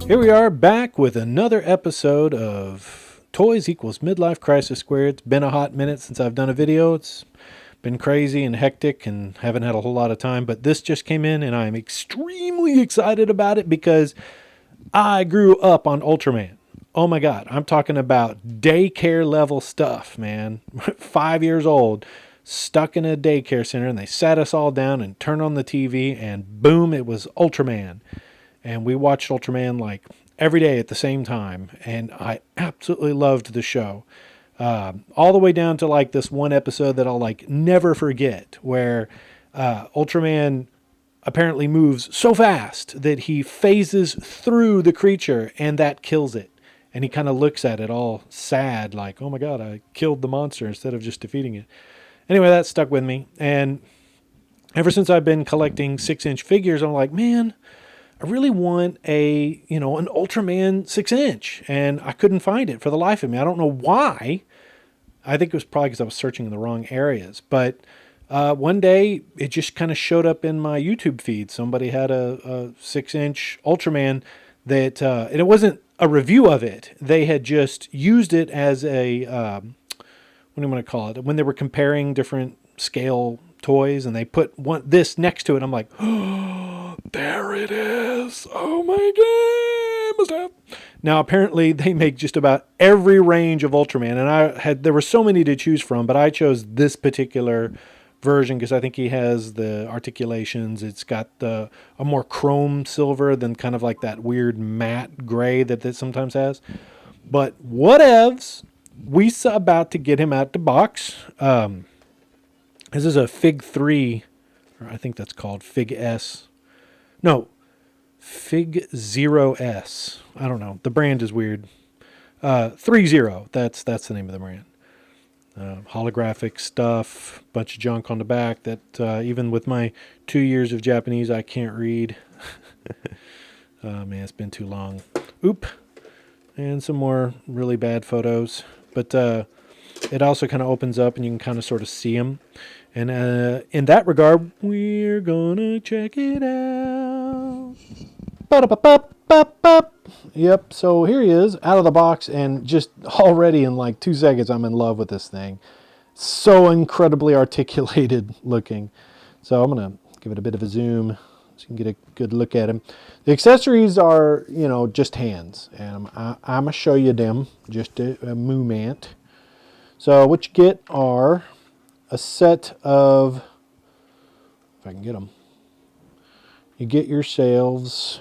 Here we are back with another episode of Toys Equals Midlife Crisis Squared. It's been a hot minute since I've done a video. It's been crazy and hectic and haven't had a whole lot of time, but this just came in and I'm extremely excited about it because I grew up on Ultraman. Oh my God, I'm talking about daycare level stuff, man. 5 years old, stuck in a daycare center, and they sat us all down and turned on the TV and boom, it was Ultraman. And we watched Ultraman like every day at the same time. And I absolutely loved the show. All the way down to like this one episode that I'll like never forget where Ultraman apparently moves so fast that he phases through the creature and that kills it. And he kind of looks at it all sad like, oh my God, I killed the monster instead of just defeating it. Anyway, that stuck with me. And ever since I've been collecting 6-inch figures, I'm like, man, I really want an Ultraman 6-inch, and I couldn't find it for the life of me. I don't know why. I think it was probably because I was searching in the wrong areas. But one day, it just kind of showed up in my YouTube feed. Somebody had a 6-inch Ultraman that, and it wasn't a review of it. They had just used it as a, what do you want to call it? When they were comparing different scale toys, and they put this next to it, I'm like, oh, there it is. Oh my God, must have. Now apparently they make just about every range of Ultraman, and there were so many to choose from, but I chose this particular version because I think he has the articulations. It's got a more chrome silver than kind of like that weird matte gray that it sometimes has. But whatevs, we about to get him out the box. This is a Fig 3, or I think that's called Fig-S. No, FigZero-S. I don't know. The brand is weird. THREEZERO. That's the name of the brand. Holographic stuff, bunch of junk on the back that even with my 2 years of Japanese, I can't read. Oh man, it's been too long. Oop. And some more really bad photos. But it also kind of opens up and you can kind of sort of see them. And in that regard, we're gonna check it out. Yep, so here he is out of the box, and just already in like 2 seconds, I'm in love with this thing. So incredibly articulated looking. So I'm gonna give it a bit of a zoom so you can get a good look at him. The accessories are, just hands, and I'm gonna show you them, just a movement. So what you get are a set of, if I can get them, you get yourselves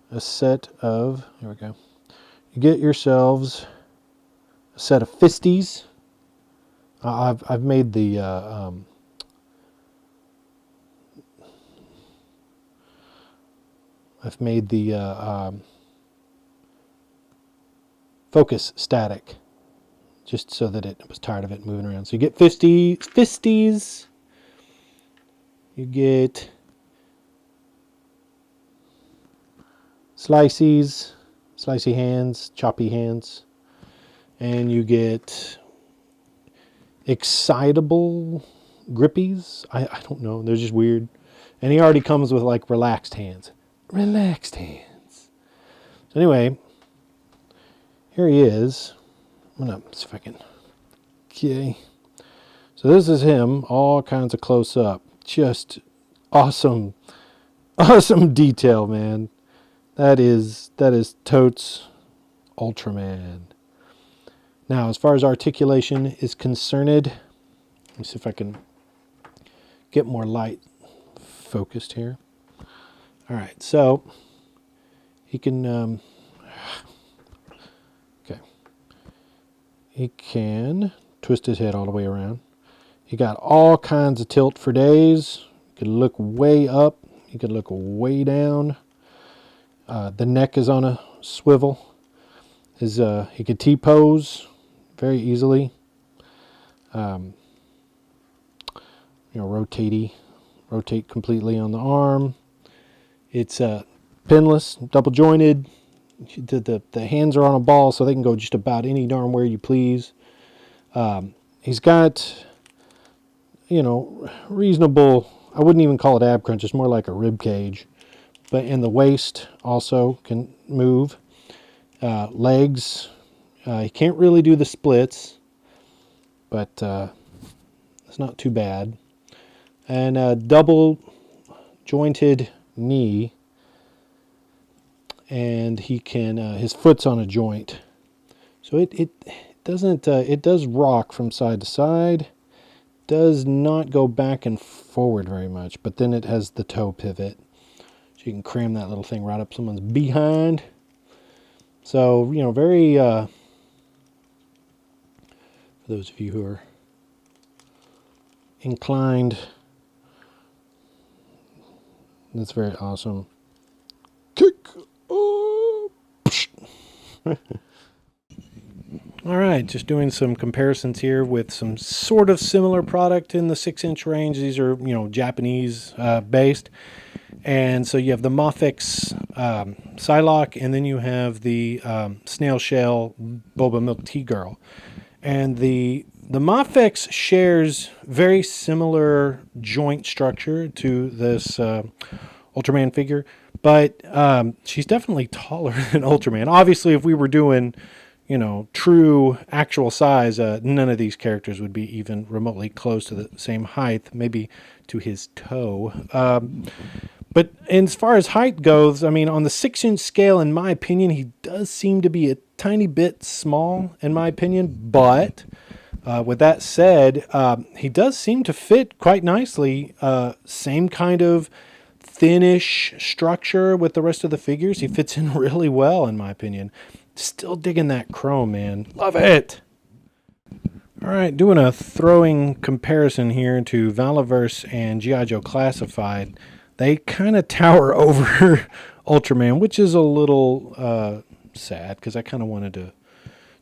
a set of, here we go, you get yourselves a set of fisties. I've made the focus static, just so that it was tired of it moving around. So you get fisties. You get slicey hands, choppy hands. And you get excitable grippies. I don't know. They're just weird. And he already comes with like relaxed hands. Relaxed hands. So anyway, here he is. I'm going to see if I can. Okay. So this is him, all kinds of close up. Just awesome detail, man. That is totes Ultraman. Now, as far as articulation is concerned, let me see if I can get more light focused here. All right, so he can, okay. He can twist his head all the way around. He got all kinds of tilt for days. You could look way up. You could look way down. The neck is on a swivel. He could T-pose very easily. Rotate completely on the arm. It's pinless, double jointed. The hands are on a ball, so they can go just about any darn where you please. He's got reasonable. I wouldn't even call it ab crunch. It's more like a rib cage. But in the waist also can move. Legs, he can't really do the splits, but it's not too bad. And a double jointed knee, and he can his foot's on a joint, so it doesn't it does rock from side to side, does not go back and forward very much, but then it has the toe pivot, so you can cram that little thing right up someone's behind. So very for those of you who are inclined, that's very awesome. Kick. Oh. All right, just doing some comparisons here with some sort of similar product in the 6-inch range. These are, Japanese based. And so you have the MAFEX Psylocke, and then you have the Snail Shell Boba Milk Tea Girl. And the MAFEX shares very similar joint structure to this Ultraman figure, but she's definitely taller than Ultraman. Obviously, if we were doing, true actual size, none of these characters would be even remotely close to the same height, maybe to his toe. But as far as height goes, on the 6-inch scale, in my opinion, he does seem to be a tiny bit small, in my opinion. But with that said, he does seem to fit quite nicely. Same kind of thinnish structure with the rest of the figures. He fits in really well, in my opinion. Still digging that chrome, man. Love it. All right, doing a throwing comparison here to Valaverse and G.I.Joe Classified. They kind of tower over Ultraman, which is a little sad, because I kind of wanted to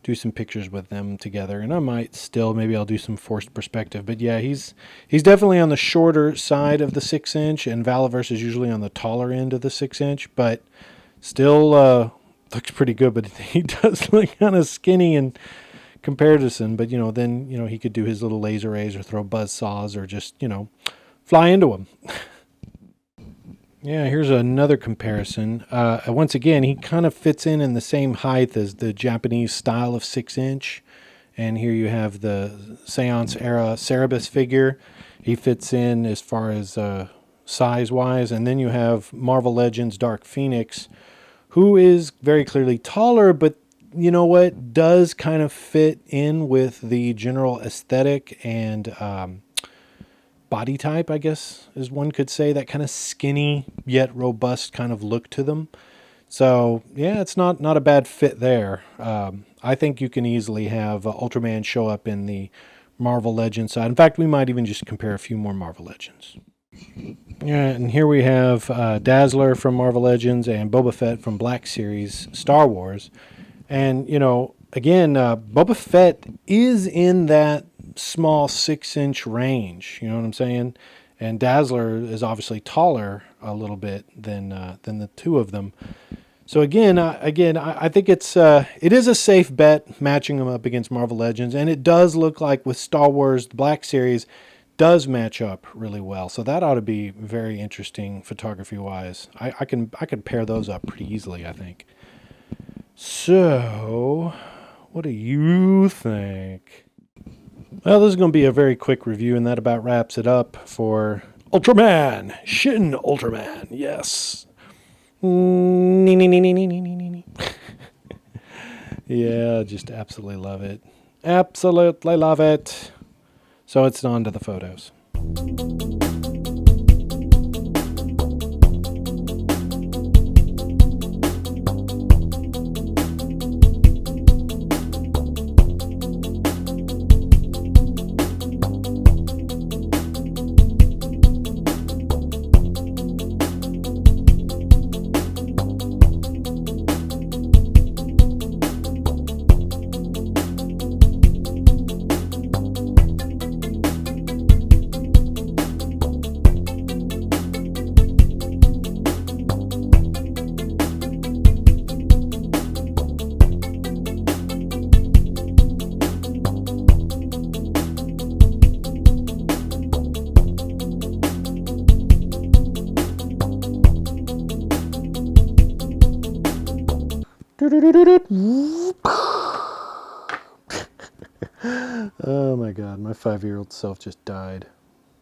do some pictures with them together, and I might still, maybe I'll do some forced perspective. But yeah, he's definitely on the shorter side of the 6-inch, and Valaverse is usually on the taller end of the 6-inch, but still looks pretty good. But he does look kind of skinny in comparison. But then he could do his little laser rays or throw buzz saws or just fly into them. Yeah, here's another comparison. Once again, he kind of fits in the same height as the Japanese style of 6-inch. And here you have the Seance era Cerebus figure. He fits in as far as size-wise. And then you have Marvel Legends Dark Phoenix, who is very clearly taller, but does kind of fit in with the general aesthetic and body type, I guess, as one could say, that kind of skinny yet robust kind of look to them. So yeah, it's not a bad fit there. I think you can easily have Ultraman show up in the Marvel Legends side. In fact, we might even just compare a few more Marvel Legends. Yeah, and here we have Dazzler from Marvel Legends and Boba Fett from Black Series Star Wars. And again, Boba Fett is in that small 6-inch range, you know what I'm saying? And Dazzler is obviously taller a little bit than the two of them. So again, I think it is a safe bet matching them up against Marvel Legends, and it does look like with Star Wars, the Black Series does match up really well. So that ought to be very interesting photography wise. I can pair those up pretty easily, I think. So what do you think? Well, this is going to be a very quick review, and that about wraps it up for Ultraman, Shin Ultraman, yes. Yeah, just absolutely love it. Absolutely love it. So it's on to the photos. Oh my god, my 5-year-old self just died.